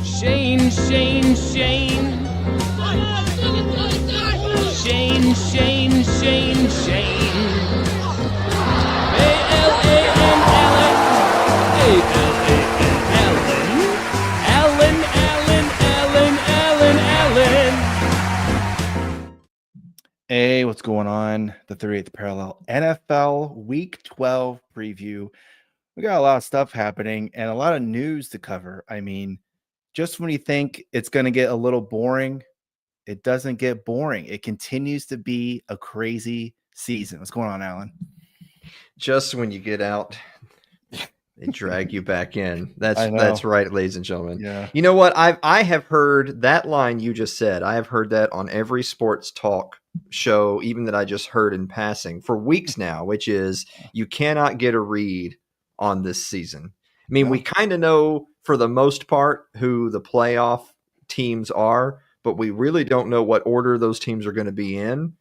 Shane. Shane. Allen. Hey, what's going on? The 38th Parallel NFL Week 12 preview. We got a lot of stuff happening and a lot of news to cover. I mean, just when you think it's going to get a little boring, it doesn't get boring. It continues to be a crazy season. What's going on, Alan? Just when you get out, they drag you back in. That's right, ladies and gentlemen. Yeah. You know what? I have heard that line you just said. I have heard that on every sports talk show, even that I just heard in passing for weeks now, which is you cannot get a read on this season. I mean, we kind of know for the most part who the playoff teams are, but we really don't know what order those teams are going to be in.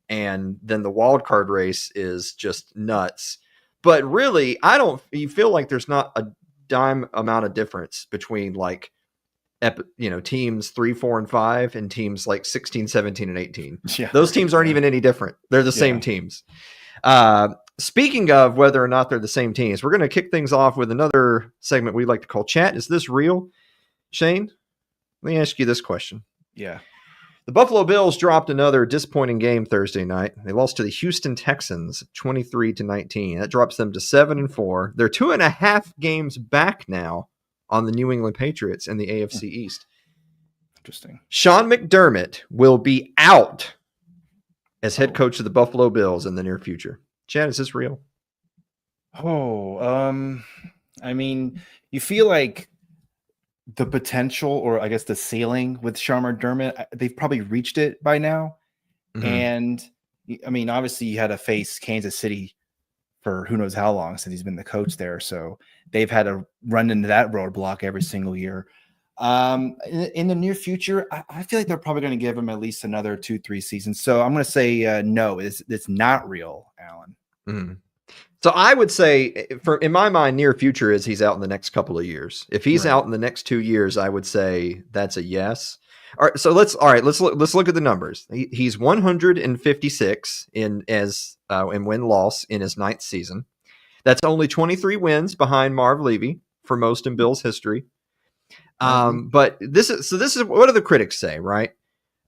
And then the wild card race is just nuts. But really, you feel like there's not a dime amount of difference between teams 3, 4, and 5 and teams like 16, 17, and 18. Yeah. Those teams aren't even any different. They're the same teams. Speaking of whether or not they're the same teams, we're going to kick things off with another segment we like to call Chat. Is this real? Shane, let me ask you this question. Yeah. The Buffalo Bills dropped another disappointing game Thursday night. They lost to the Houston Texans 23-19. That drops them to 7-4. They're 2.5 games back now on the New England Patriots in the AFC East. Interesting. Sean McDermott will be out as head coach of the Buffalo Bills in the near future. Chad, is this real? I mean, you feel like the potential, or I guess the ceiling with Sean McDermott, they've probably reached it by now. Mm-hmm. And I mean, obviously you had to face Kansas City for who knows how long since he's been the coach there. So they've had to run into that roadblock every single year. In the near future, I feel like they're probably going to give him at least another 2-3 seasons. So I'm going to say no, it's not real, Alan. Mm-hmm. So I would say, in my mind, near future is he's out in the next couple of years. If he's out in the next 2 years, I would say that's a yes. All right, so let's look at the numbers. He's 156 in win-loss in his 9th season. That's only 23 wins behind Marv Levy for most in Bills history. But this is what do the critics say, right?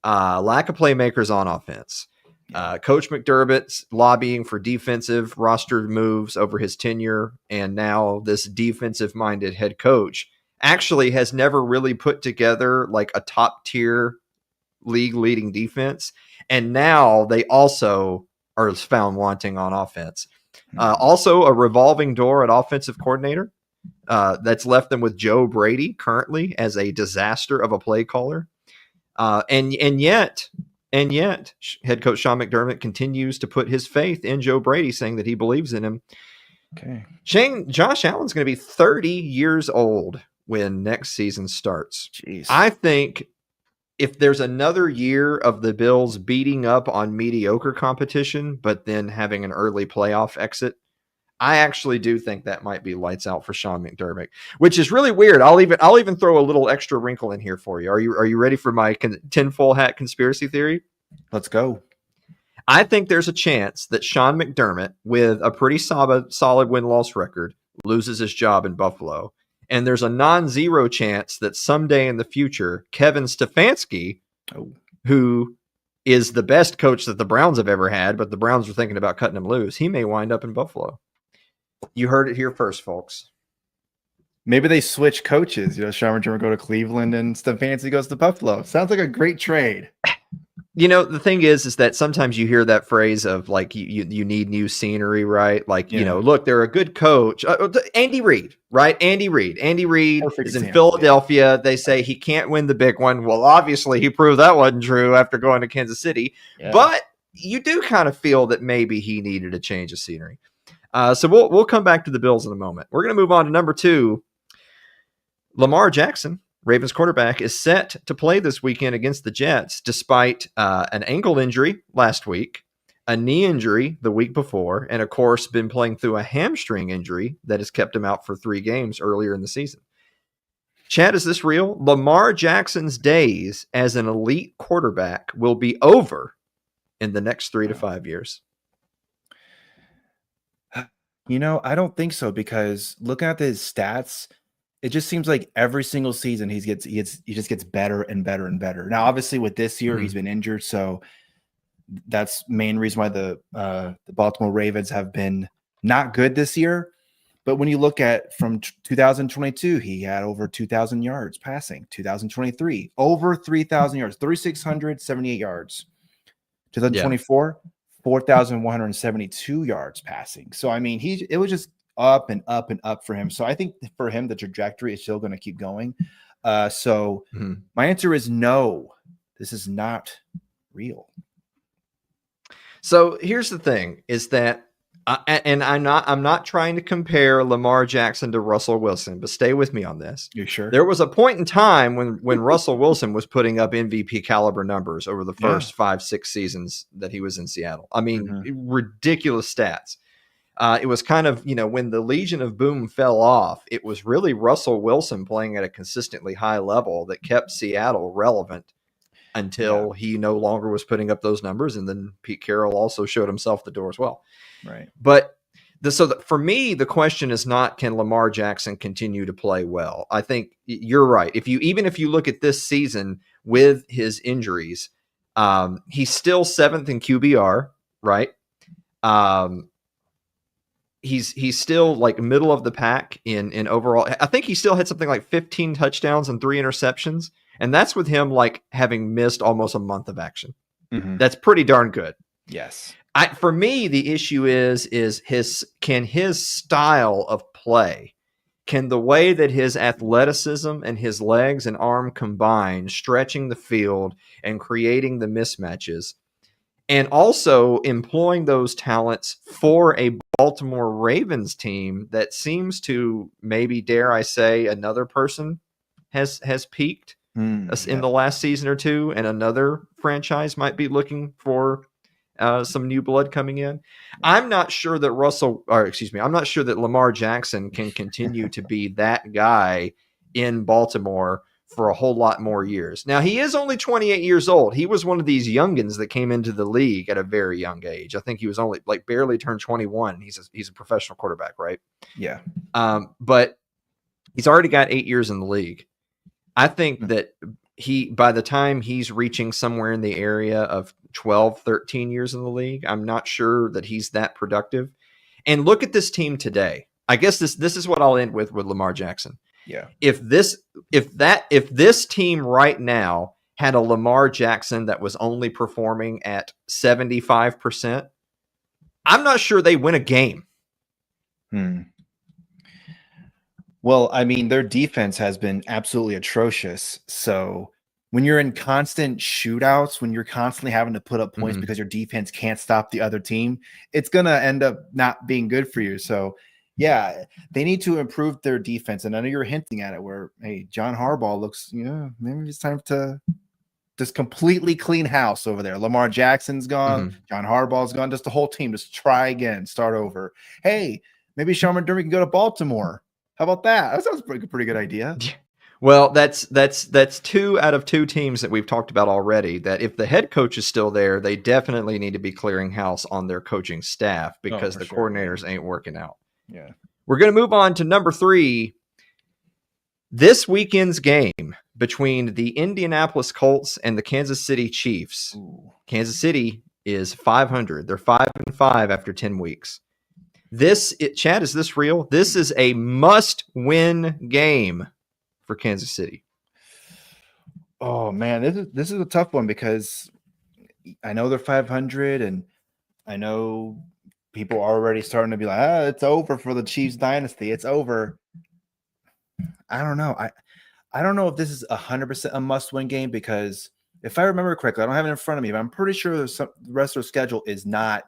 Lack of playmakers on offense. Coach McDermott's lobbying for defensive roster moves over his tenure, and now this defensive-minded head coach actually has never really put together like a top-tier league-leading defense, and now they also are found wanting on offense. Also, a revolving door at offensive coordinator that's left them with Joe Brady currently as a disaster of a play caller, and yet, head coach Sean McDermott continues to put his faith in Joe Brady, saying that he believes in him. Okay. Josh Allen's going to be 30 years old when next season starts. Jeez. I think if there's another year of the Bills beating up on mediocre competition, but then having an early playoff exit, I actually do think that might be lights out for Sean McDermott, which is really weird. I'll even throw a little extra wrinkle in here for you. Are you ready for my tinfoil hat conspiracy theory? Let's go. I think there's a chance that Sean McDermott, with a pretty solid win-loss record, loses his job in Buffalo. And there's a non-zero chance that someday in the future, Kevin Stefanski, who is the best coach that the Browns have ever had, but the Browns are thinking about cutting him loose, he may wind up in Buffalo. You heard it here first, folks. Maybe they switch coaches. Sean McDermott go to Cleveland and Stefanski goes to Buffalo. Sounds like a great trade. The thing is that sometimes you hear that phrase of like you need new scenery, right? Like, look, they're a good coach. Andy Reid, right? Andy Reid is in Philadelphia. Yeah. They say he can't win the big one. Well, obviously he proved that wasn't true after going to Kansas City. Yeah. But you do kind of feel that maybe he needed a change of scenery. So we'll come back to the Bills in a moment. We're going to move on to number 2. Lamar Jackson, Ravens quarterback, is set to play this weekend against the Jets, despite an ankle injury last week, a knee injury the week before, and of course been playing through a hamstring injury that has kept him out for 3 games earlier in the season. Chad, is this real? Lamar Jackson's days as an elite quarterback will be over in the next 3 to 5 years. I don't think so, because looking at his stats, it just seems like every single season he just gets better and better and better. Now, obviously, with this year, he's been injured, so that's main reason why the Baltimore Ravens have been not good this year. But when you look at from 2022, he had over 2,000 yards passing. 2023, over 3,000 yards, 3,678 yards. 2024, 4,172 yards passing. So, I mean, it was just up and up and up for him. So I think for him, the trajectory is still going to keep going. My answer is no, this is not real. So here's the thing is that, and I'm not trying to compare Lamar Jackson to Russell Wilson, but stay with me on this. You sure? There was a point in time when Russell Wilson was putting up MVP caliber numbers over the first 5-6 seasons that he was in Seattle. I mean, ridiculous stats. It was kind of, when the Legion of Boom fell off, it was really Russell Wilson playing at a consistently high level that kept Seattle relevant until he no longer was putting up those numbers. And then Pete Carroll also showed himself the door as well. Right. But for me, the question is not, can Lamar Jackson continue to play well? I think you're right. Even if you look at this season with his injuries, he's still 7th in QBR, right? He's still like middle of the pack in overall. I think he still had something like 15 touchdowns and 3 interceptions. And that's with him like having missed almost a month of action. That's pretty darn good. Yes. For me, the issue is his style of play, can the way that his athleticism and his legs and arm combine, stretching the field and creating the mismatches, and also employing those talents for a Baltimore Ravens team that seems to, maybe dare I say, another person has peaked in the last season or two, and another franchise might be looking for some new blood coming in. I'm not sure that I'm not sure that Lamar Jackson can continue to be that guy in Baltimore for a whole lot more years. Now, he is only 28 years old. He was one of these youngins that came into the league at a very young age. I think he was only barely turned 21. He's a professional quarterback, right? Yeah. But he's already got 8 years in the league. I think that by the time he's reaching somewhere in the area of 12, 13 years in the league, I'm not sure that he's that productive. And look at this team today. I guess this is what I'll end with Lamar Jackson. Yeah. If this team right now had a Lamar Jackson that was only performing at 75%, I'm not sure they win a game. Well, I mean, their defense has been absolutely atrocious. So when you're in constant shootouts, when you're constantly having to put up points because your defense can't stop the other team, it's going to end up not being good for you. So, yeah, they need to improve their defense. And I know you're hinting at it where, hey, John Harbaugh looks, maybe it's time to just completely clean house over there. Lamar Jackson's gone. John Harbaugh's gone. Just the whole team. Just try again. Start over. Hey, maybe Sean McDermott can go to Baltimore. How about that? That sounds pretty good idea. Well, that's 2 out of 2 teams that we've talked about already, that if the head coach is still there, they definitely need to be clearing house on their coaching staff because the coordinators ain't working out. Yeah. We're going to move on to number 3. This weekend's game between the Indianapolis Colts and the Kansas City Chiefs. Ooh. Kansas City is 500. They're 5-5 after 10 weeks. Chad, is this real? This is a must-win game for Kansas City. Oh man, this is a tough one because I know they're 500, and I know people are already starting to be like, it's over for the Chiefs dynasty. It's over. I don't know. I don't know if this is 100% a must-win game, because if I remember correctly, I don't have it in front of me, but I'm pretty sure the rest of their schedule is not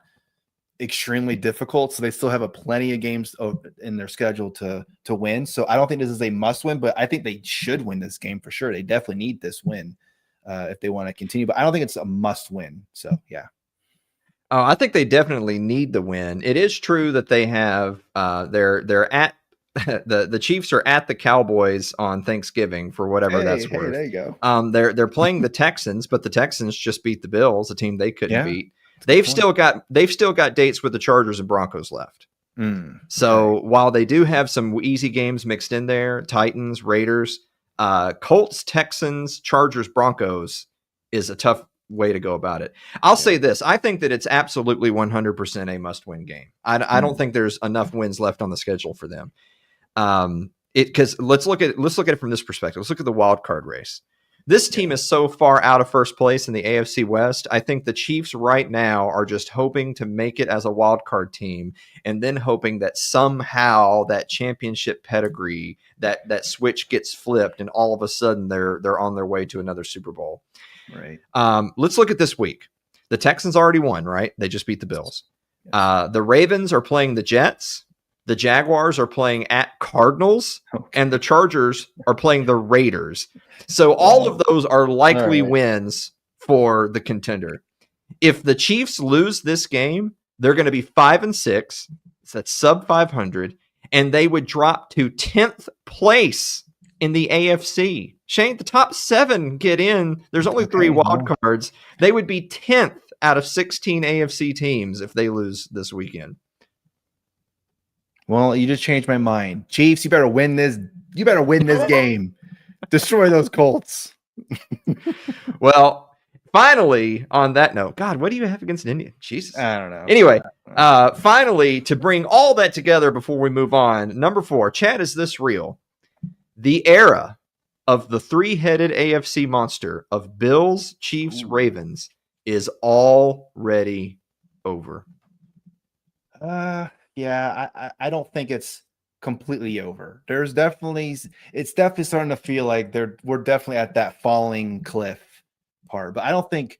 extremely difficult, so they still have a plenty of games in their schedule to win. So I don't think this is a must win, but I think they should win this game for sure. They definitely need this win if they want to continue, but I don't think it's a must win. So yeah. I think they definitely need the win. It is true that they have they're at the Chiefs are at the Cowboys on Thanksgiving for whatever that's worth. There you go. They're playing the Texans, but the Texans just beat the Bills, a team they couldn't beat. They've still got dates with the Chargers and Broncos left. So while they do have some easy games mixed in there, Titans, Raiders, Colts, Texans, Chargers, Broncos is a tough way to go about it. I'll say this. I think that it's absolutely 100% a must-win game. I don't think there's enough wins left on the schedule for them. Because let's look at it from this perspective. Let's look at the wild card race. This team is so far out of first place in the AFC West. I think the Chiefs right now are just hoping to make it as a wild card team, and then hoping that somehow that championship pedigree, that switch gets flipped, and all of a sudden they're on their way to another Super Bowl. Right. Let's look at this week. The Texans already won, right? They just beat the Bills. The Ravens are playing the Jets. The Jaguars are playing at Cardinals, and the Chargers are playing the Raiders. So all of those are likely wins for the contender. If the Chiefs lose this game, they're going to be 5-6. So that's sub 500, and they would drop to 10th place in the AFC. Shane, the top 7 get in. There's only 3 wild cards. They would be 10th out of 16 AFC teams if they lose this weekend. Well, you just changed my mind. Chiefs, you better win this. You better win this game. Destroy those Colts. Well, finally, on that note, God, what do you have against India? Jesus. I don't know. Anyway, finally, to bring all that together before we move on, number 4, Chad, is this real? The era of the 3-headed AFC monster of Bills, Chiefs, Ravens is already over. Yeah, I don't think it's completely over. It's definitely starting to feel like we're definitely at that falling cliff part, but I don't think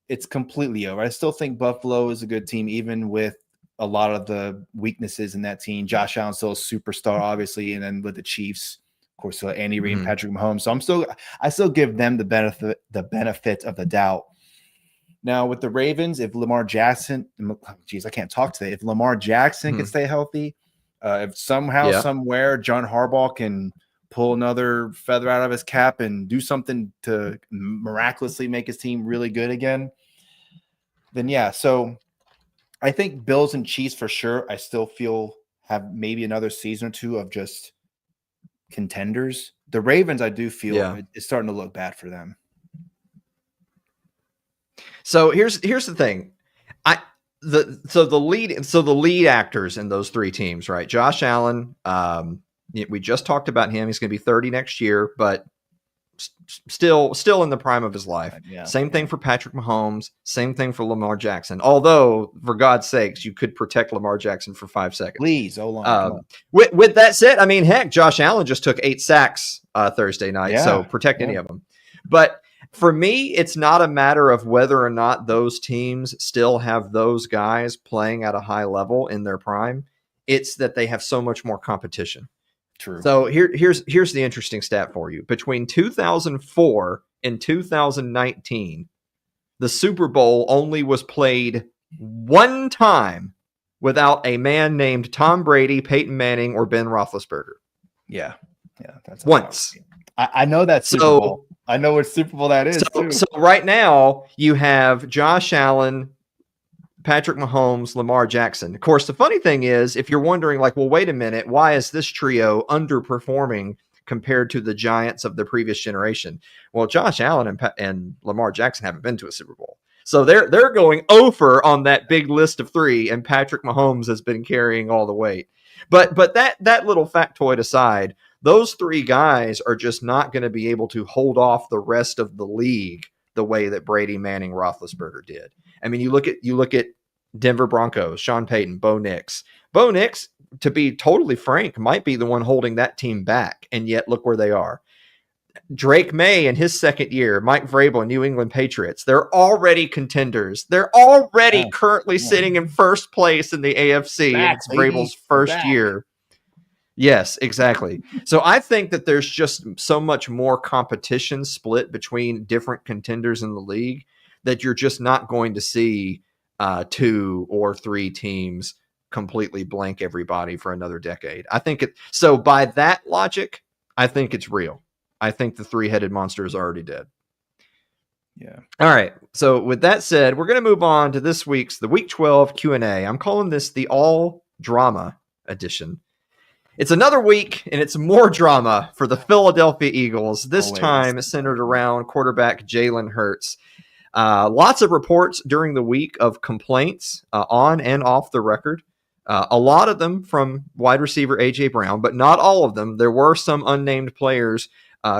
it's completely over. I still think Buffalo is a good team, even with a lot of the weaknesses in that team. Josh Allen's still a superstar, obviously, and then with the Chiefs, of course, Andy Reid and Patrick Mahomes. So I still give them the benefit of the doubt. Now, with the Ravens, if Lamar Jackson, I can't talk today. If Lamar Jackson can stay healthy, if somehow, somewhere, John Harbaugh can pull another feather out of his cap and do something to miraculously make his team really good again, then yeah. So I think Bills and Chiefs for sure. I still feel have maybe another season or two of just contenders. The Ravens, I do feel it's starting to look bad for them. So here's the thing. The lead actors in those 3 teams, right? Josh Allen, we just talked about him. He's going to be 30 next year, but still in the prime of his life. Same thing for Patrick Mahomes. Same thing for Lamar Jackson. Although, for God's sakes, you could protect Lamar Jackson for 5 seconds. Please, with that said, I mean, heck, Josh Allen just took 8 sacks Thursday night, so protect any of them. But for me, it's not a matter of whether or not those teams still have those guys playing at a high level in their prime. It's that they have so much more competition. True. So here's the interesting stat for you. Between 2004 and 2019, the Super Bowl only was played 1 time without a man named Tom Brady, Peyton Manning, or Ben Roethlisberger. Yeah, that's once. I know that Super Bowl. I know what Super Bowl that is. So right now you have Josh Allen, Patrick Mahomes, Lamar Jackson. Of course, the funny thing is, if you're wondering, like, well, wait a minute, why is this trio underperforming compared to the giants of the previous generation? Well, Josh Allen and Lamar Jackson haven't been to a Super Bowl. So they're going over on that big list of 3, and Patrick Mahomes has been carrying all the weight. But that little factoid aside, those 3 guys are just not going to be able to hold off the rest of the league the way that Brady, Manning, Roethlisberger did. I mean, you look at Denver Broncos, Sean Payton, Bo Nix. Bo Nix, to be totally frank, might be the one holding that team back, and yet look where they are. Drake May in his second year, Mike Vrabel, New England Patriots, they're already contenders. They're already currently sitting in first place in the AFC. It's Vrabel's first year. Yes, exactly. So I think that there's just so much more competition split between different contenders in the league that you're just not going to see 2 or 3 teams completely blank everybody for another decade. I think so by that logic, I think it's real. I think the three-headed monster is already dead. Yeah. All right. So with that said, we're going to move on to this week's the Week 12 Q&A. I'm calling this the all drama edition. It's another week, and it's more drama for the Philadelphia Eagles. This time centered around quarterback Jalen Hurts. Lots of reports during the week of complaints on and off the record. A lot of them from wide receiver A.J. Brown, but not all of them. There were some unnamed players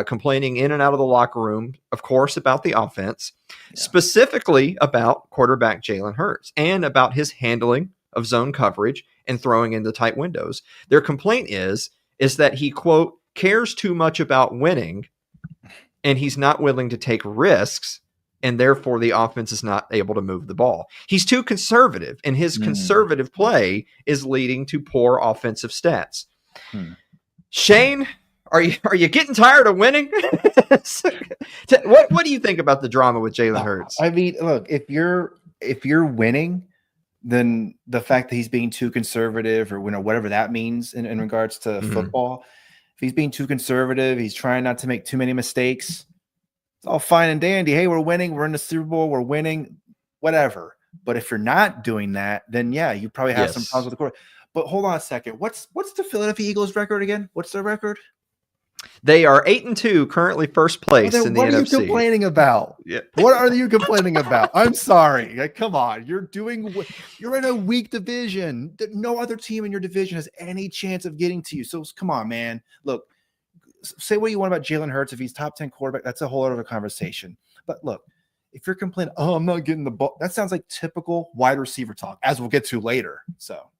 complaining in and out of the locker room, of course, about the offense, specifically about quarterback Jalen Hurts and about his handling of zone coverage and throwing into tight windows. Their complaint is that he, quote, cares too much about winning and he's not willing to take risks, and therefore the offense is not able to move the ball. He's too conservative, and his conservative play is leading to poor offensive stats. Shane, are you getting tired of winning? What do you think about the drama with Jalen Hurts? I mean, look, if you're winning, then the fact that he's being too conservative, or whatever that means in regards to football, if he's being too conservative, he's trying not to make too many mistakes. It's all fine and dandy. Hey, we're winning. We're in the Super Bowl. We're winning. Whatever. But if you're not doing that, then yeah, you probably have some problems with the quarterback. But hold on a second. What's the Philadelphia Eagles record again? What's their record? They are 8-2, currently first place in the NFC. What are you complaining about? Yeah. What are you complaining about? I'm sorry. Like, come on. You're in a weak division. No other team in your division has any chance of getting to you. So come on, man. Look, say what you want about Jalen Hurts. If he's top 10 quarterback, that's a whole other conversation. But look, if you're complaining, I'm not getting the ball, that sounds like typical wide receiver talk, as we'll get to later. So.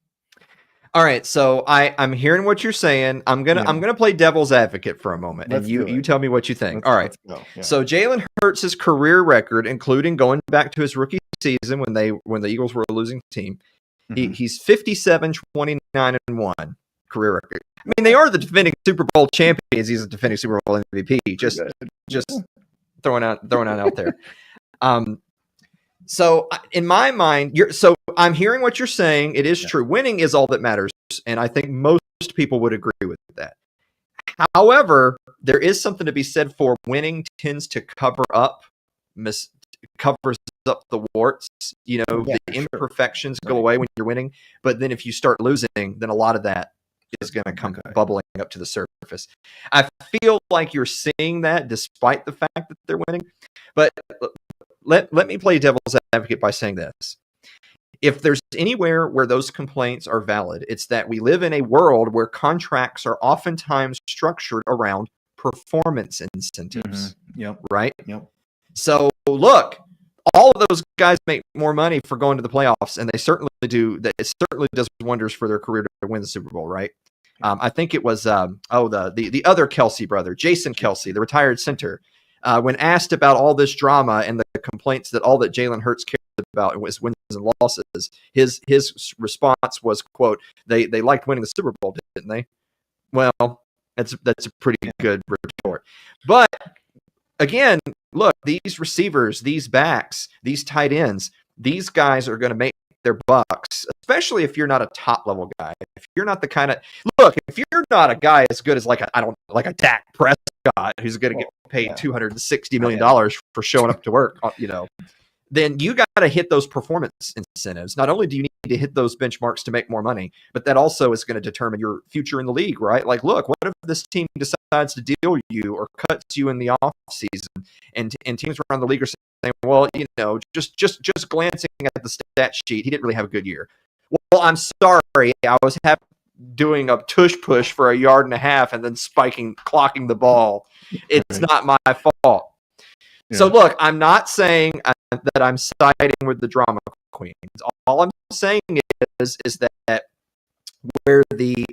All right, so I'm hearing what you're saying. I'm gonna play devil's advocate for a moment, and you tell me what you think. All right. Yeah. So Jalen Hurts' career record, including going back to his rookie season when the Eagles were a losing team, he's 57, 29, and 1 career record. I mean, they are the defending Super Bowl champions. He's a defending Super Bowl MVP. Just throwing out there. So in my mind, I'm hearing what you're saying. It is true. Winning is all that matters, and I think most people would agree with that. However, there is something to be said for winning tends to covers up the warts. The imperfections go away when you're winning. But then if you start losing, then a lot of that is going to come bubbling up to the surface. I feel like you're seeing that despite the fact that they're winning. But let me play devil's advocate by saying this. If there's anywhere where those complaints are valid, it's that we live in a world where contracts are oftentimes structured around performance incentives. Yep. Right? Yep. So look, all of those guys make more money for going to the playoffs, and they certainly do. It certainly does wonders for their career to win the Super Bowl, right? I think it was the other Kelsey brother, Jason Kelsey, the retired center. When asked about all this drama and the complaints that all that Jalen Hurts cared about was wins and losses, his response was, quote, they liked winning the Super Bowl, didn't they? Well, that's a pretty good retort. But again, look, these receivers, these backs, these tight ends, these guys are going to make their bucks, especially if you're not a top level guy. If you're not the kind of if you're not a guy as good as like a Dak Prescott who's going to get paid $260 million for showing up to work, then you got to hit those performance incentives. Not only do you need to hit those benchmarks to make more money, but that also is going to determine your future in the league, right? Like, look, what if this team decides to deal you or cuts you in the off season, and teams around the league are saying, well, just glancing at the stat sheet, he didn't really have a good year. Well, I'm sorry, I was doing a tush push for 1.5 yards and then clocking the ball. It's not my fault. Yeah. So look, I'm not saying that I'm siding with the drama queens. All I'm saying is that where the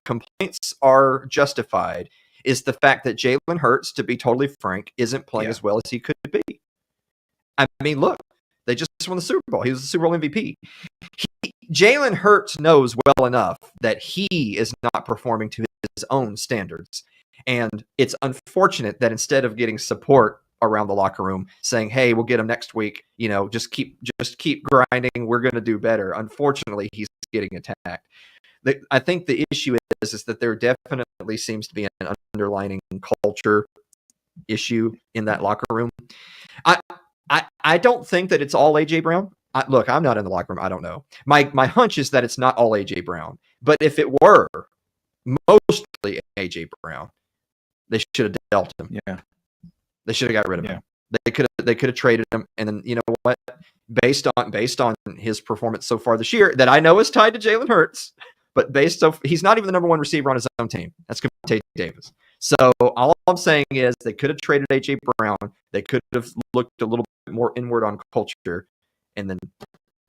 complaints are justified is the fact that Jalen Hurts, to be totally frank, isn't playing as well as he could be. I mean, look, they just won the Super Bowl. He was the Super Bowl MVP. Jalen Hurts knows well enough that he is not performing to his own standards. And it's unfortunate that instead of getting support around the locker room saying, hey, we'll get him next week, just keep grinding, we're going to do better. Unfortunately, he's getting attacked. I think the issue is that there definitely seems to be an underlining culture issue in that locker room. I don't think that it's all AJ Brown. Look, I'm not in the locker room. I don't know. My hunch is that it's not all AJ Brown. But if it were mostly AJ Brown, they should have dealt him. Yeah, they should have got rid of him. They could have traded him. And then you know what? Based on his performance so far this year, that I know is tied to Jalen Hurts, but he's not even the number one receiver on his own team. That's Tay Davis. So all I'm saying is they could have traded AJ Brown. They could have looked a little bit more inward on culture, and then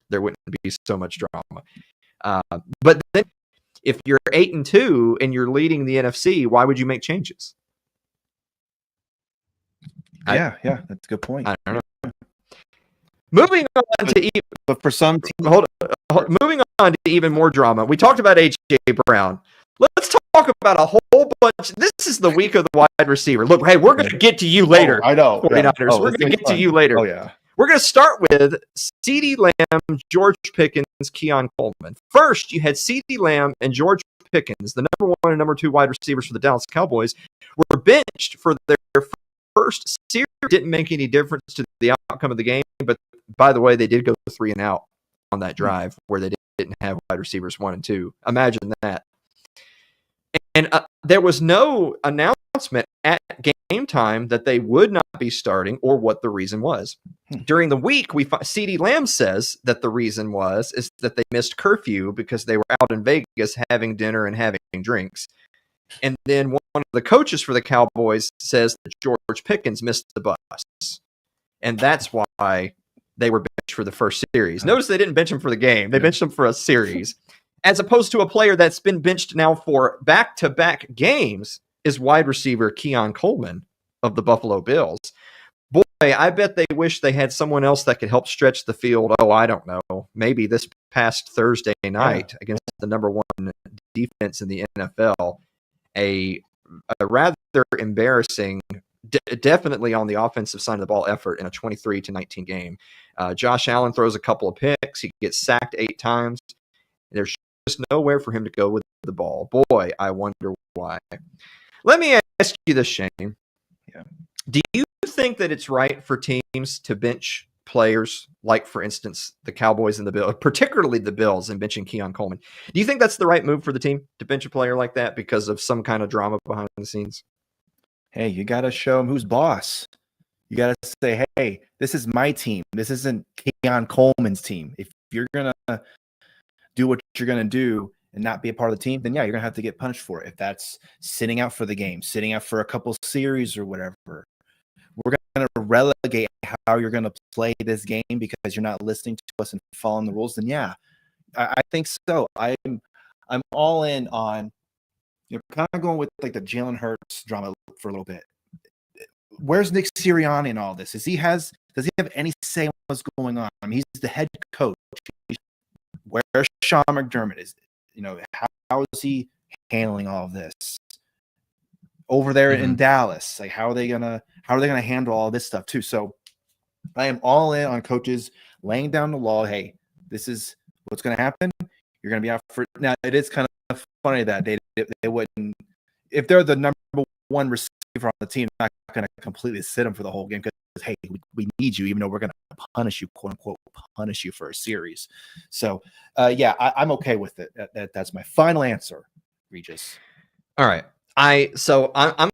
there wouldn't be so much drama. But then, if you're 8-2 and you're leading the NFC, why would you make changes? Yeah, that's a good point. I don't know. Moving on to but for some teams, moving on to even more drama. We talked about AJ Brown. Let's talk about a whole bunch. This is the week of the wide receiver. Look, hey, we're going to get to you later. I know. 49ers. Yeah. We're going to get to you later. Oh, yeah. We're going to start with CeeDee Lamb, George Pickens, Keon Coleman. First, you had CeeDee Lamb and George Pickens, the number 1 and number 2 wide receivers for the Dallas Cowboys, were benched for their first series. Didn't make any difference to the outcome of the game, but by the way, they did go 3 and out on that drive where they didn't have wide receivers 1 and 2. Imagine that. And there was no announcement at game time that they would not be starting or what the reason was. During the week, CeeDee Lamb says that the reason is that they missed curfew because they were out in Vegas having dinner and having drinks. And then one of the coaches for the Cowboys says that George Pickens missed the bus. And that's why they were benched for the first series. Notice they didn't bench him for the game. They benched him for a series. As opposed to a player that's been benched now for back-to-back games is wide receiver Keon Coleman of the Buffalo Bills. Boy, I bet they wish they had someone else that could help stretch the field. Oh, I don't know. Maybe this past Thursday night against the number 1 defense in the NFL. A rather embarrassing, definitely on the offensive side of the ball effort in a 23-19 game. Josh Allen throws a couple of picks. He gets sacked 8 times. There's just nowhere for him to go with the ball. Boy, I wonder why. Let me ask you this, Shane. Yeah. Do you think that it's right for teams to bench players like, for instance, the Cowboys and the Bills, particularly the Bills, and benching Keon Coleman? Do you think that's the right move for the team to bench a player like that because of some kind of drama behind the scenes? Hey, you got to show them who's boss. You got to say, hey, this is my team. This isn't Keon Coleman's team. If you're going to do what you're going to do and not be a part of the team, then yeah, you're going to have to get punished for it. If that's sitting out for the game, sitting out for a couple series or whatever, we're going to relegate how you're going to play this game because you're not listening to us and following the rules. Then yeah, I think so. I'm all in on, kind of going with like the Jalen Hurts drama for a little bit. Where's Nick Sirianni in all this? Does he have any say in what's going on? I mean, he's the head coach. Where's Sean McDermott? How is he handling all of this over there in Dallas? Like, how are they gonna handle all this stuff too? So I am all in on coaches laying down the law. Hey, this is what's gonna happen. You're gonna be out for now. It is kind of funny that they wouldn't, if they're the number 1 receiver on the team, not gonna completely sit them for the whole game because hey, we need you, even though we're gonna punish you, quote unquote, punish you for a series. So I'm okay with it. That's my final answer, Regis. All right. I'm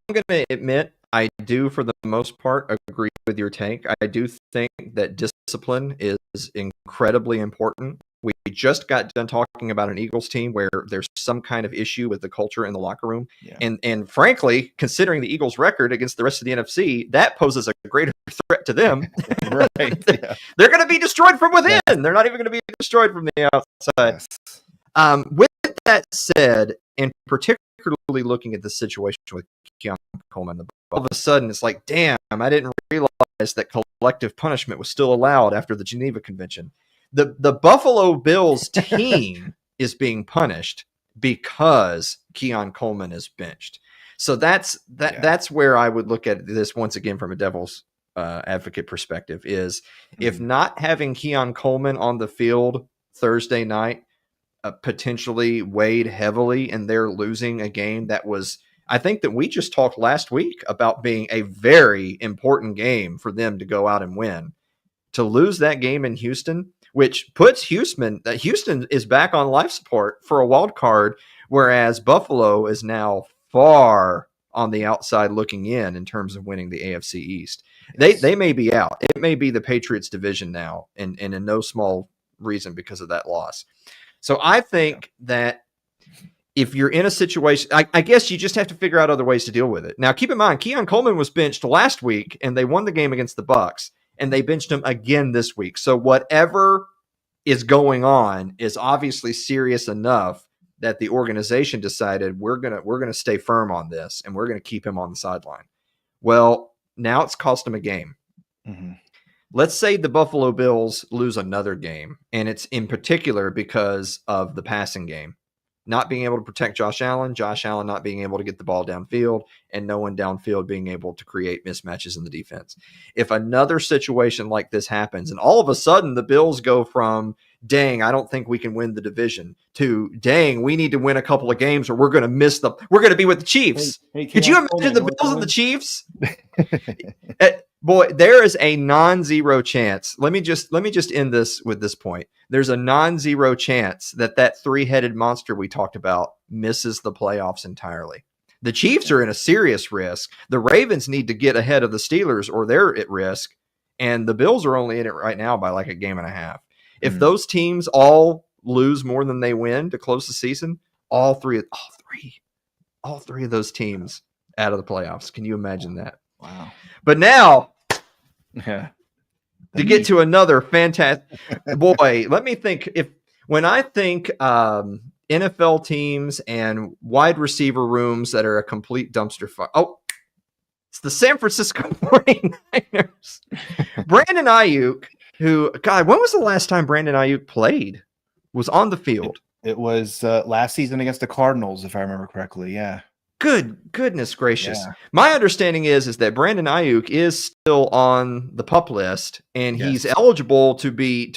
going to admit I do, for the most part, agree with your take. I do think that discipline is incredibly important. We just got done talking about an Eagles team where there's some kind of issue with the culture in the locker room. Yeah. And frankly, considering the Eagles' record against the rest of the NFC, that poses a greater threat to them. Right. Yeah. They're going to be destroyed from within. Yeah. They're not even going to be destroyed from the outside. Yes. With that said, and particularly looking at the situation with Keon Coleman, all of a sudden it's like, damn, I didn't realize that collective punishment was still allowed after the Geneva Convention. The Buffalo Bills team is being punished because Keon Coleman is benched. So that's where I would look at this once again from a devil's advocate perspective is if not having Keon Coleman on the field Thursday night potentially weighed heavily in their losing a game that was, I think that we just talked last week about being a very important game for them to go out and win. To lose that game in Houston, which puts Houston is back on life support for a wild card, whereas Buffalo is now far on the outside looking in terms of winning the AFC East. They may be out. It may be the Patriots division now, and in no small reason because of that loss. So I think that if you're in a situation, I guess you just have to figure out other ways to deal with it. Now, keep in mind, Keon Coleman was benched last week, and they won the game against the Bucs, and they benched him again this week. So whatever is going on is obviously serious enough that the organization decided we're gonna stay firm on this, and we're gonna keep him on the sideline. Well, now it's cost him a game. Mm-hmm. Let's say the Buffalo Bills lose another game, and it's in particular because of the passing game. Not being able to protect Josh Allen not being able to get the ball downfield, and no one downfield being able to create mismatches in the defense. If another situation like this happens, and all of a sudden the Bills go from, dang, I don't think we can win the division, to, dang, we need to win a couple of games or we're going to be with the Chiefs. Could you imagine the Bills and the Chiefs? Boy, there is a non-zero chance. Let me just end this with this point. There's a non-zero chance that three-headed monster we talked about misses the playoffs entirely. The Chiefs are in a serious risk. The Ravens need to get ahead of the Steelers or they're at risk. And the Bills are only in it right now by like a game and a half. If those teams all lose more than they win to close the season, all three of those teams out of the playoffs. Can you imagine that? Wow. But now, yeah, to get to another fantastic boy, let me think. When I think NFL teams and wide receiver rooms that are a complete dumpster fire. Oh, it's the San Francisco 49ers. Brandon Aiyuk, who, God, when was the last time Brandon Aiyuk played? Was on the field. It was last season against the Cardinals, if I remember correctly. Yeah. Goodness gracious. Yeah. My understanding is that Brandon Aiyuk is still on the PUP list, and he's eligible to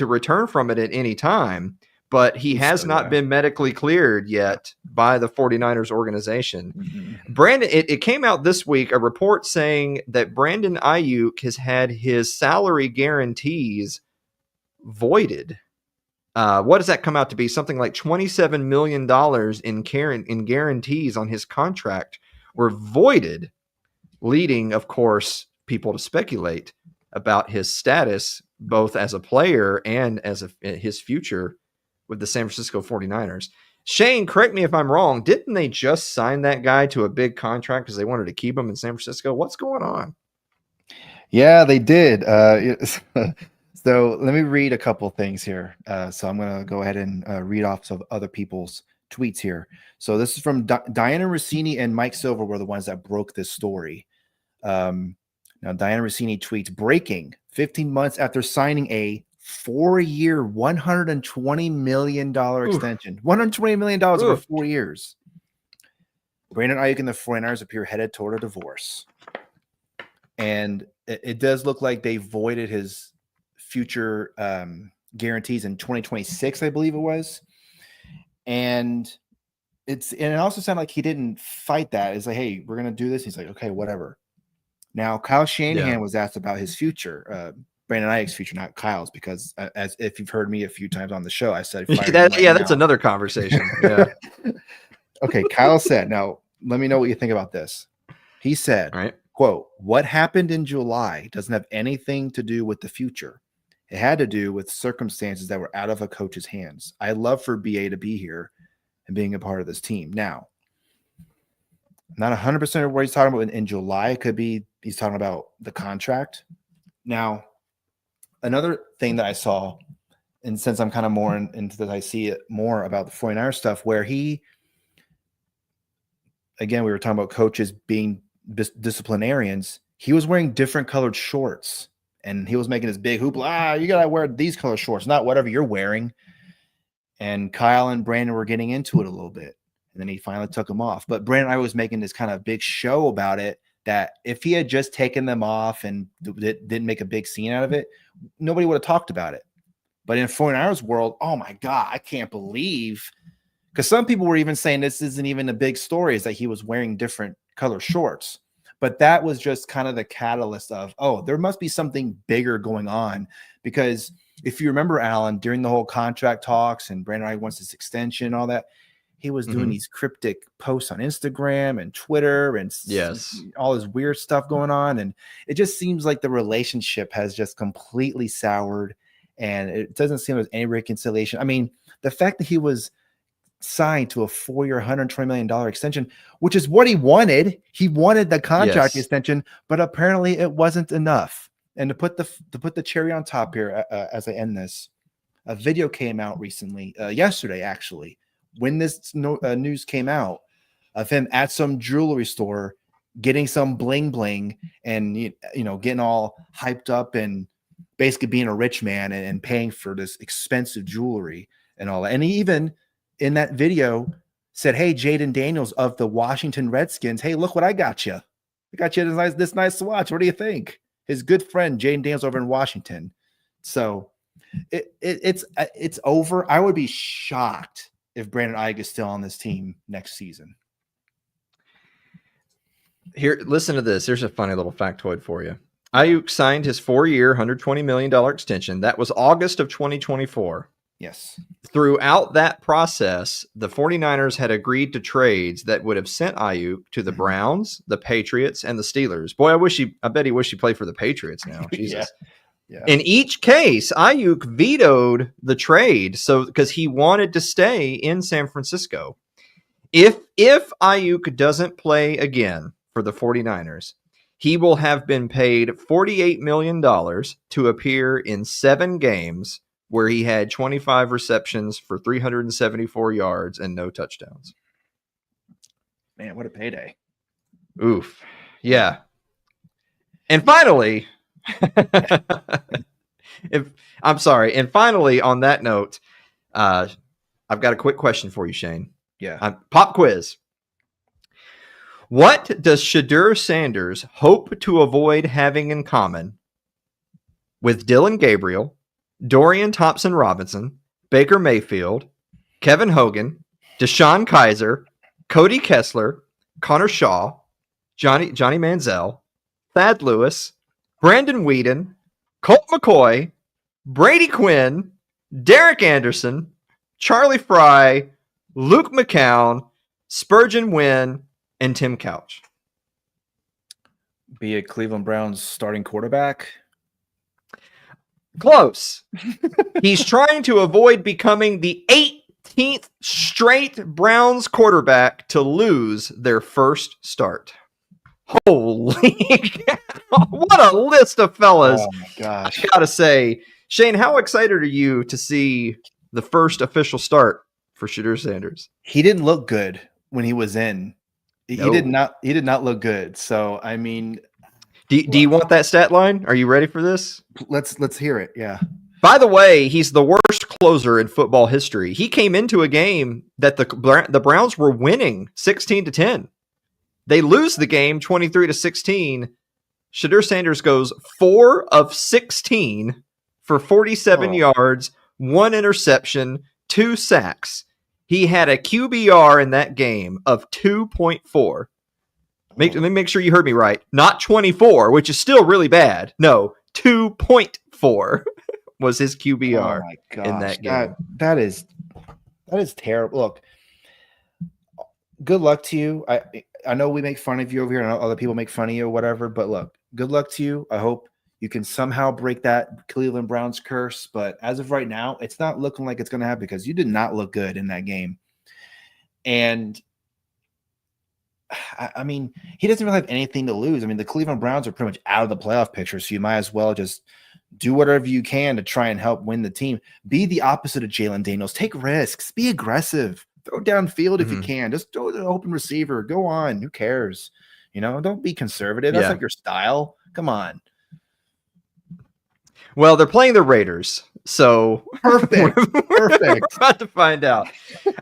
return from it at any time, but he has not been medically cleared yet by the 49ers organization. Mm-hmm. Brandon, it came out this week, a report saying that Brandon Aiyuk has had his salary guarantees voided. What does that come out to be? Something like $27 million in guarantees on his contract were voided, leading, of course, people to speculate about his status, both as a player and as his future with the San Francisco 49ers. Shane, correct me if I'm wrong. Didn't they just sign that guy to a big contract because they wanted to keep him in San Francisco? What's going on? Yeah, they did. So let me read a couple things here. So I'm going to go ahead and read off some other people's tweets here. So this is from Diana Rossini and Mike Silver were the ones that broke this story. Now, Diana Rossini tweets, breaking 15 months after signing a 4-year, $120 million extension. $120 million over 4 years. Brandon Aiyuk and the 49ers appear headed toward a divorce. And it does look like they voided his future guarantees in 2026, I believe it was. And it also sounded like he didn't fight that. It's like, hey, we're going to do this. He's like, okay, whatever. Now, Kyle Shanahan was asked about his future, Brandon Aiyuk's future, not Kyle's, because as if you've heard me a few times on the show, I said, that's another conversation. Yeah. Okay. Kyle said, now let me know what you think about this. He said, right. Quote, what happened in July doesn't have anything to do with the future. It had to do with circumstances that were out of a coach's hands. I love for BA to be here and being a part of this team. Now, not 100% of what he's talking about in July. It could be he's talking about the contract. Now, another thing that I saw, and since I'm kind of more into this, I see it more about the 49ers stuff where again, we were talking about coaches being disciplinarians. He was wearing different colored shorts. And he was making this big hoopla. You got to wear these color shorts, not whatever you're wearing. And Kyle and Brandon were getting into it a little bit. And then he finally took them off. But Brandon and I was making this kind of big show about it, that if he had just taken them off and didn't make a big scene out of it, nobody would have talked about it. But in 49ers world, oh my God, I can't believe, because some people were even saying this isn't even a big story, is that he was wearing different color shorts. But that was just kind of the catalyst of, oh, there must be something bigger going on. Because if you remember, Alan, during the whole contract talks and Brandon Aiyuk wants this extension and all that, he was doing these cryptic posts on Instagram and Twitter and all this weird stuff going on. And it just seems like the relationship has just completely soured. And it doesn't seem there's any reconciliation. I mean, the fact that he was signed to a 4-year, $120 million extension, which is what he wanted. He wanted the contract extension, but apparently it wasn't enough. And to put the cherry on top here, as I end this, a video came out recently, yesterday actually, when this news came out, of him at some jewelry store getting some bling bling and getting all hyped up and basically being a rich man and paying for this expensive jewelry and all that. And he even in that video said, "Hey, Jaden Daniels of the Washington Redskins, hey, look what I got you. I got you this nice watch. What do you think?" His good friend Jaden Daniels over in Washington. So it's over. I would be shocked if Brandon Aiyuk is still on this team next season. Here, listen to this. Here's a funny little factoid for you. Aiyuk signed his 4-year, $120 million extension. That was August of 2024. Yes. Throughout that process, the 49ers had agreed to trades that would have sent Aiyuk to the Browns, the Patriots, and the Steelers. Boy, I bet he wished he played for the Patriots now. Jesus. Yeah. In each case, Aiyuk vetoed the trade because he wanted to stay in San Francisco. If Aiyuk doesn't play again for the 49ers, he will have been paid $48 million to appear in 7 games where he had 25 receptions for 374 yards and no touchdowns. Man, what a payday. Oof. Yeah. And finally, and finally, on that note, I've got a quick question for you, Shane. Yeah. Pop quiz. What does Shedeur Sanders hope to avoid having in common with Dylan Gabriel, Dorian Thompson-Robinson, Baker Mayfield, Kevin Hogan, Deshaun Kaiser, Cody Kessler, Connor Shaw, Johnny Manziel, Thad Lewis, Brandon Weeden, Colt McCoy, Brady Quinn, Derek Anderson, Charlie Fry, Luke McCown, Spurgeon Wynn, and Tim Couch? Be a Cleveland Browns starting quarterback? Close. He's trying to avoid becoming the 18th straight Browns quarterback to lose their first start. Holy cow. What a list of fellas. Oh my gosh. I gotta say, Shane, how excited are you to see the first official start for Shedeur Sanders? He didn't look good when he was in. No. He did not look good. So I mean, do you want that stat line? Are you ready for this? Let's hear it. Yeah. By the way, he's the worst closer in football history. He came into a game that the Browns were winning 16-10. They lose the game 23-16. Shedeur Sanders goes 4 of 16 for 47 yards, 1 interception, 2 sacks. He had a QBR in that game of 2.4. Let me make sure you heard me right. Not 24, which is still really bad. No, 2.4 was his QBR in that game. That is terrible. Look, good luck to you. I know we make fun of you over here, and other people make fun of you or whatever, but look, good luck to you. I hope you can somehow break that Cleveland Browns curse, but as of right now, it's not looking like it's going to happen because you did not look good in that game. And I mean, he doesn't really have anything to lose. I mean, the Cleveland Browns are pretty much out of the playoff picture, so you might as well just do whatever you can to try and help win the team. Be the opposite of Jalen Daniels. Take risks. Be aggressive. Throw downfield if you can. Just throw the open receiver. Go on. Who cares? Don't be conservative. That's not your style. Come on. Well, they're playing the Raiders, so perfect. We're about to find out.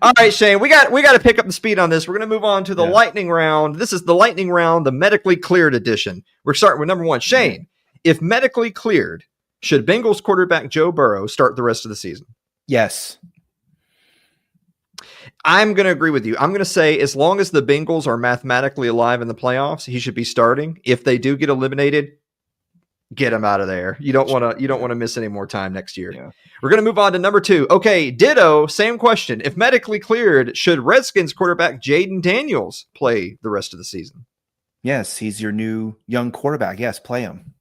All right, Shane, we got to pick up the speed on this. We're going to move on to the lightning round. This is the lightning round, the medically cleared edition. We're starting with number 1. Shane, if medically cleared, Should Bengals quarterback Joe Burrow start the rest of the season? Yes. I'm going to agree with you. I'm going to say as long as the Bengals are mathematically alive in the playoffs, he should be starting. If they do get eliminated, get him out of there. You don't want to miss any more time next year. Yeah. We're going to move on to number 2. Okay, ditto, same question. If medically cleared, should Redskins quarterback Jaden Daniels play the rest of the season? Yes, he's your new young quarterback. Yes, play him.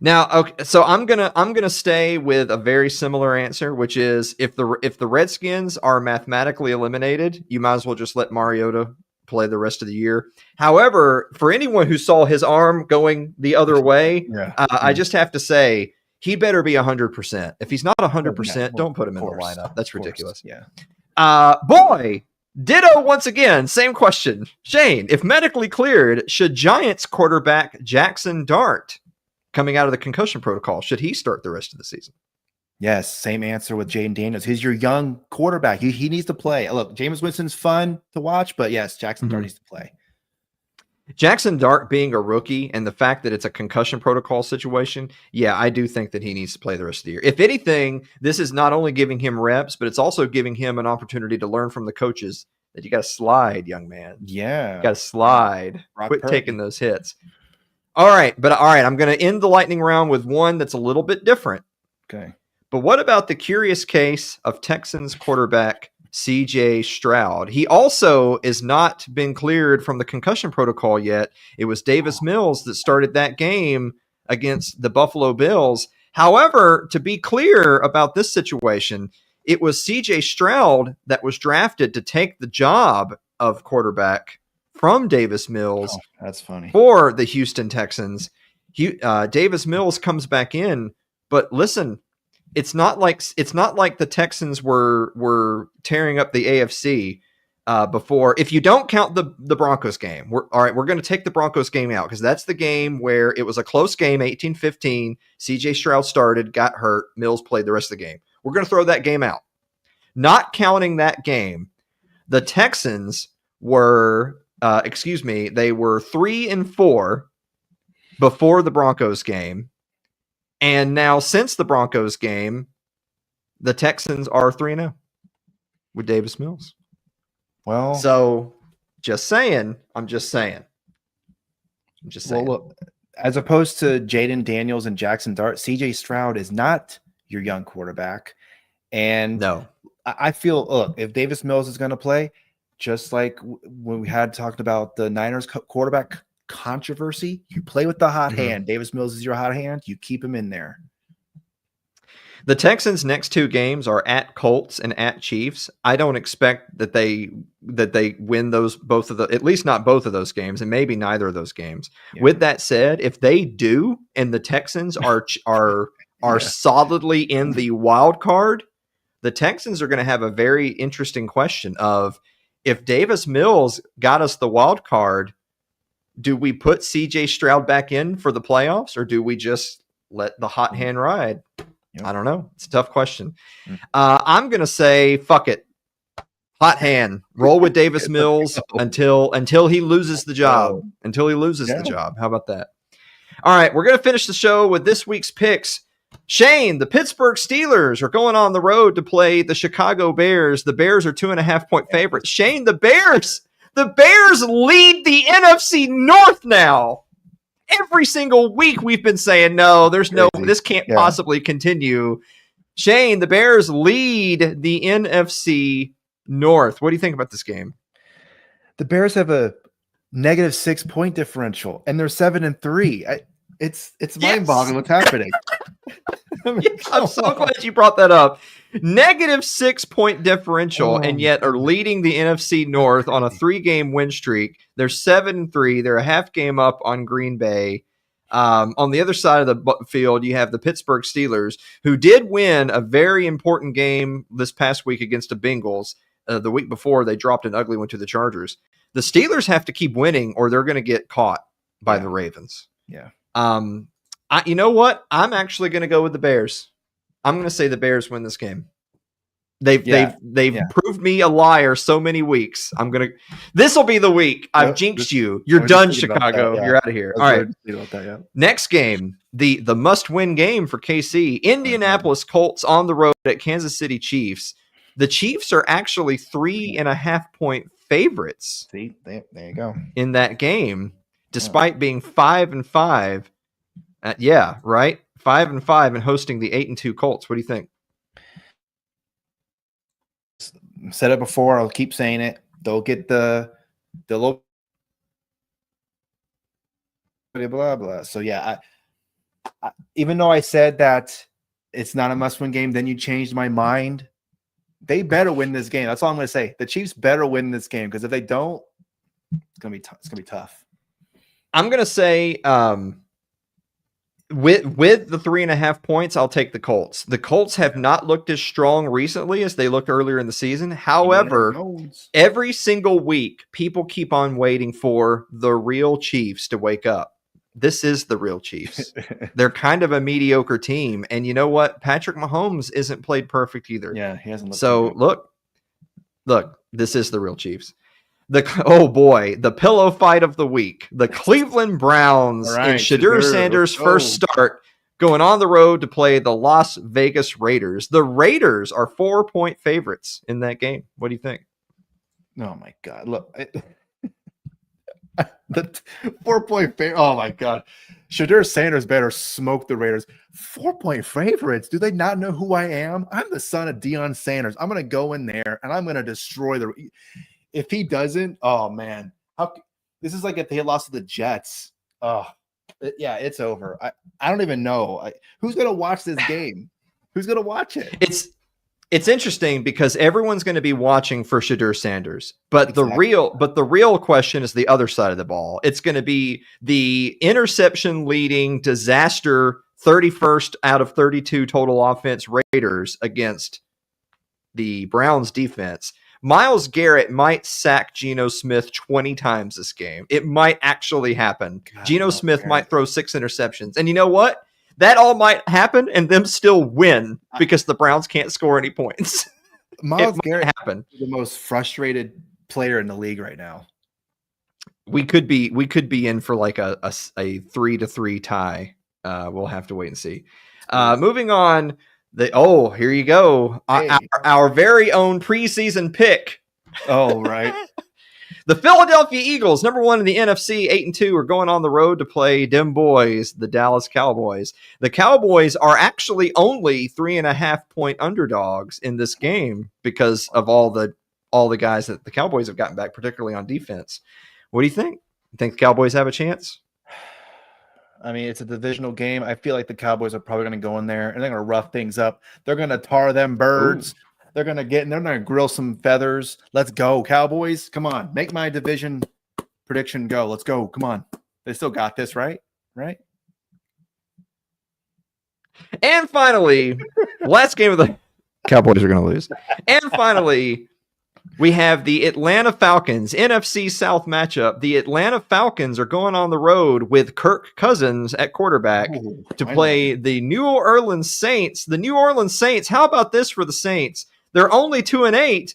Now, okay, so I'm gonna stay with a very similar answer, which is if the Redskins are mathematically eliminated, you might as well just let Mariota play the rest of the year. However, for anyone who saw his arm going the other way, I just have to say he better be 100%. If he's not 100%, don't put him in the lineup. That's ridiculous. Yeah. Boy, ditto once again. Same question, Shane. If medically cleared, should Giants quarterback Jackson Dart, coming out of the concussion protocol, should he start the rest of the season? Yes, same answer with Jaden Daniels. He's your young quarterback. He needs to play. Look, Jameis Winston's fun to watch, but yes, Jackson Dart needs to play. Jackson Dart being a rookie and the fact that it's a concussion protocol situation, yeah, I do think that he needs to play the rest of the year. If anything, this is not only giving him reps, but it's also giving him an opportunity to learn from the coaches that you got to slide, young man. Yeah. You got to slide. Quit Purdy. taking those hits. All right, I'm going to end the lightning round with one that's a little bit different. Okay. But what about the curious case of Texans quarterback CJ Stroud? He also is not been cleared from the concussion protocol yet. It was Davis Mills that started that game against the Buffalo Bills. However, to be clear about this situation, it was CJ Stroud that was drafted to take the job of quarterback from Davis Mills. Oh, that's funny. For the Houston Texans. Davis Mills comes back in, but listen, it's not like the Texans were tearing up the AFC before. If you don't count the Broncos game, we're going to take the Broncos game out because that's the game where it was a close game, 18-15. CJ Stroud started, got hurt, Mills played the rest of the game. We're going to throw that game out. Not counting that game, the Texans were they were 3-4 before the Broncos game. And now since the Broncos game, the Texans are 3-0 with Davis Mills. Well, so just saying. I'm just saying. Well, look, as opposed to Jaden Daniels and Jackson Dart, CJ Stroud is not your young quarterback. And no, I feel, look, if Davis Mills is going to play, just like when we had talked about the Niners quarterback controversy, you play with the hot hand. Davis Mills is your hot hand. You keep him in there. The Texans' next 2 games are at Colts and at Chiefs. I don't expect that they win at least not both of those games, and maybe neither of those games. Yeah. With that said, if they do, and the Texans are solidly in the wild card, the Texans are going to have a very interesting question of, if Davis Mills got us the wild card, do we put CJ Stroud back in for the playoffs, or do we just let the hot hand ride? Yep. I don't know. It's a tough question. I'm going to say, fuck it. Hot hand. Roll with Davis Mills until he loses the job. Until he loses the job. How about that? All right, we're going to finish the show with this week's picks. Shane, the Pittsburgh Steelers are going on the road to play the Chicago Bears. The Bears are 2.5-point favorites. Shane, the Bears lead the NFC North now. Every single week we've been saying, this can't possibly continue. Shane, the Bears lead the NFC North. What do you think about this game? The Bears have a negative 6-point differential, and they're 7-3. It's mind-boggling what's happening. I'm so glad you brought that up. Negative 6-point differential, and yet are leading the NFC North on a 3-game win streak. They're 7-3. They're a half game up on Green Bay. On the other side of the field, you have the Pittsburgh Steelers, who did win a very important game this past week against the Bengals. The week before, they dropped an ugly one to the Chargers. The Steelers have to keep winning, or they're going to get caught by the Ravens. Yeah. You know what? I'm actually going to go with the Bears. I'm going to say the Bears win this game. They've Yeah. proved me a liar so many weeks. This will be the week I've Yep, jinxed you. You're done, Chicago. You're out of here. All right. Next game, the must-win game for KC. Indianapolis Colts on the road at Kansas City Chiefs. The Chiefs are actually 3.5-point favorites. See, there you go. In that game, despite being 5-5. Yeah, right. 5-5 and hosting the 8-2 Colts. What do you think? Said it before. I'll keep saying it. They'll get the low blah blah. So yeah, I even though I said that it's not a must-win game, then you changed my mind. They better win this game. That's all I'm going to say. The Chiefs better win this game because if they don't, it's gonna be tough. I'm gonna say with the 3.5 points, I'll take the Colts. The Colts have not looked as strong recently as they looked earlier in the season. However, every single week, people keep on waiting for the real Chiefs to wake up. This is the real Chiefs. They're kind of a mediocre team. And you know what? Patrick Mahomes isn't played perfect either. Yeah, he hasn't looked so look, this is the real Chiefs. The pillow fight of the week. The Cleveland Browns in Shedeur Sanders' first start going on the road to play the Las Vegas Raiders. The Raiders are 4-point favorites in that game. What do you think? Oh, my God. Look, the 4-point favorite. Oh, my God. Shedeur Sanders better smoke the Raiders. 4-point favorites. Do they not know who I am? I'm the son of Deion Sanders. I'm going to go in there, and I'm going to destroy the – if he doesn't, oh man, this is like if they had lost to the Jets. Oh, yeah, it's over. I don't even know who's gonna watch this game. Who's gonna watch it? It's interesting because everyone's going to be watching for Shedeur Sanders, but the real question is the other side of the ball. It's going to be the interception leading disaster 31st out of 32 total offense Raiders against the Browns defense. Myles Garrett might sack Geno Smith 20 times this game. It might actually happen. Geno Smith might throw 6 interceptions. And you know what? That all might happen and them still win because the Browns can't score any points. Myles Garrett is the most frustrated player in the league right now. We could be in for like a 3-3 tie. We'll have to wait and see. Moving on. Here you go. Hey. Our very own preseason pick. Oh, right. The Philadelphia Eagles, number 1 in the NFC, 8-2, are going on the road to play them boys, the Dallas Cowboys. The Cowboys are actually only 3.5-point underdogs in this game because of all the guys that the Cowboys have gotten back, particularly on defense. What do you think? You think the Cowboys have a chance? I mean, it's a divisional game. I feel like the Cowboys are probably going to go in there and they're going to rough things up. They're going to tar them birds. Ooh. They're going to grill some feathers. Let's go, Cowboys. Come on. Make my division prediction go. Let's go. Come on. They still got this, right? Right? And finally, last game of the Cowboys are going to lose. And finally, we have the Atlanta Falcons, NFC South matchup. The Atlanta Falcons are going on the road with Kirk Cousins at quarterback to play the New Orleans Saints. The New Orleans Saints, how about this for the Saints? They're only 2-8,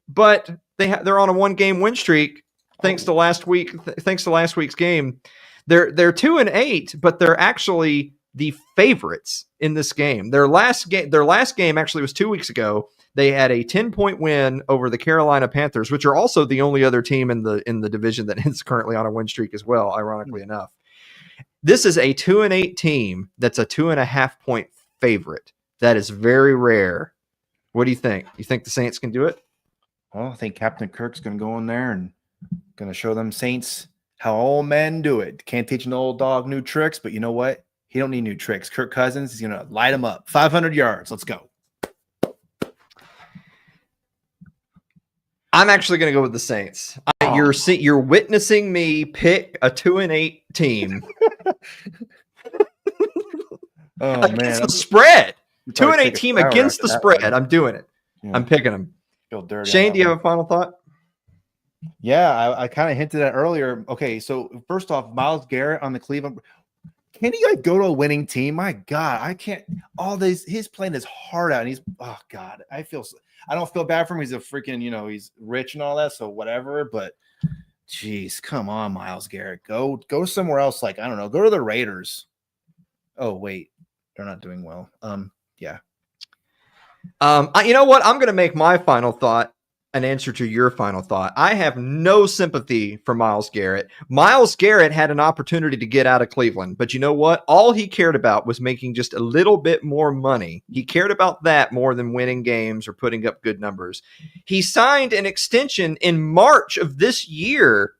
but they're on a 1-game win streak thanks to last week's game. They're 2-8, but they're actually the favorites in this game. Their last game actually was 2 weeks ago. They had a 10-point win over the Carolina Panthers, which are also the only other team in the division that is currently on a win streak as well, ironically enough. This is a 2-8 team that's a 2.5-point favorite. That is very rare. What do you think? You think the Saints can do it? Well, I think Captain Kirk's going to go in there and going to show them Saints how old men do it. Can't teach an old dog new tricks, but you know what? He don't need new tricks. Kirk Cousins is going to light him up. 500 yards. Let's go. I'm actually going to go with the Saints. You're witnessing me pick a 2-8 team. Against the spread. 2-8 team against the spread. I'm doing it. Yeah. I'm picking them. Feel dirty. Shane, do you have a final thought? Yeah, I kind of hinted at earlier. Okay, so first off, Myles Garrett on the Cleveland. Can he go to a winning team? My God, I can't. He's playing his heart out, and oh God, I don't feel bad for him. He's a freaking, he's rich and all that, so whatever. But geez, come on, Myles Garrett, go somewhere else. Like, I don't know, go to the Raiders. Oh wait, they're not doing well. Yeah. You know what? I'm going to make my final thought an answer to your final thought. I have no sympathy for Myles Garrett. Myles Garrett had an opportunity to get out of Cleveland, but you know what? All he cared about was making just a little bit more money. He cared about that more than winning games or putting up good numbers. He signed an extension in March of this year.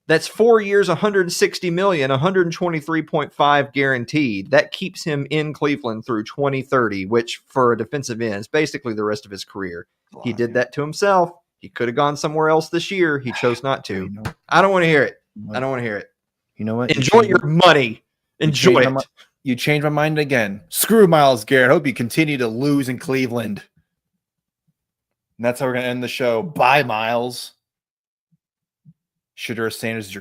That's 4 years, $160 million, $123.5 guaranteed. That keeps him in Cleveland through 2030, which for a defensive end is basically the rest of his career. He did that to himself. He could have gone somewhere else this year. He chose not to. I don't want to hear it. I don't want to hear it. You know what? Enjoy your money. Enjoy it. You changed my mind again. Screw Myles Garrett. Hope you continue to lose in Cleveland. And that's how we're going to end the show. Bye, Myles. Shedeur Sanders is your